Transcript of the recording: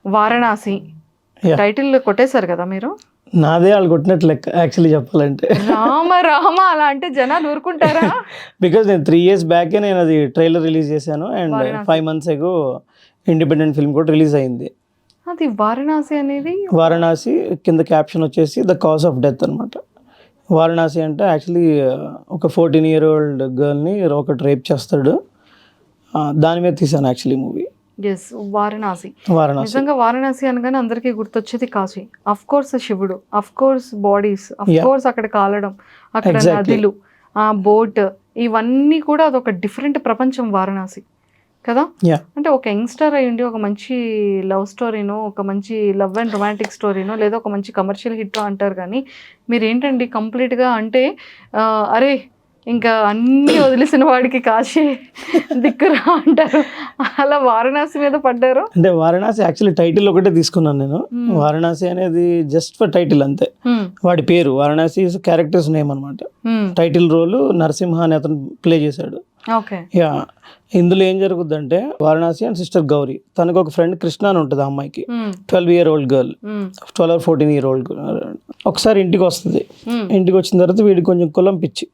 Varanasi title కొట్టేశారు కదా మీరు. నాదే వాళ్ళు కొట్టినట్లు లెక్క యాక్చువల్లీ చెప్పాలంటే. రామ రామ అలా అంటే జనాలు ఊరుకుంటారా? బికాజ్ నేను 3 years బ్యాకే నేను అది ట్రైలర్ రిలీజ్ చేశాను and 5 months ago independent film కూడా రిలీజ్ అయింది. అది వారణాసి అనేది వారణాసి కింద క్యాప్షన్ వచ్చేసి ద కాజ్ ఆఫ్ డెత్ అనమాట. వారణాసి అంటే యాక్చువల్లీ ఒక 14-year-old గర్ల్ని ఒకటి రేప్ చేస్తాడు, దాని మీద తీసాను యాక్చువల్లీ మూవీ. ఎస్, వారణాసి. నిజంగా వారణాసి అనగానే అందరికీ గుర్తొచ్చేది కాశీ. అఫ్ కోర్స్ శివుడు, of course bodies, of course అక్కడ కాలడం, అక్కడ నదులు, ఆ బోట్, ఇవన్నీ కూడా అదొక డిఫరెంట్ ప్రపంచం వారణాసి కదా. అంటే ఒక యంగ్స్టర్ అయ్యండి ఒక మంచి లవ్ స్టోరీనో, ఒక మంచి లవ్ అండ్ రొమాంటిక్ స్టోరీనో, లేదా ఒక మంచి కమర్షియల్ హిట్ అంటారు, కానీ మీరు ఏంటండి కంప్లీట్గా అంటే అరే ఇంకా అన్నీ వదిలేసిన వాడికి కాశీ దిక్కురా అంటారు, అలా వారణాసి మీద పడ్డారు. అంటే వారణాసి యాక్చువల్లీ టైటిల్ ఒకటే తీసుకున్నాను నేను. వారణాసి అనేది జస్ట్ ఫర్ టైటిల్ అంతే. వాడి పేరు వారణాసి ఇస్ క్యారెక్టర్స్ నేమ్ అనమాట. టైటిల్ రోల్ నరసింహ అని అతను ప్లే చేశాడు. యా, ఇందులో ఏం జరుగుద్దంటే వారణాసి అండ్ సిస్టర్ గౌరీ, తనకు ఒక ఫ్రెండ్ కృష్ణ అని ఉంటుంది, ఆ అమ్మాయికి 12-year-old గర్ల్, 12 or 14-year-old. ఒకసారి ఇంటికి వస్తుంది. ఇంటికి వచ్చిన తర్వాత వీడికి కొంచెం కులం పిచ్చి,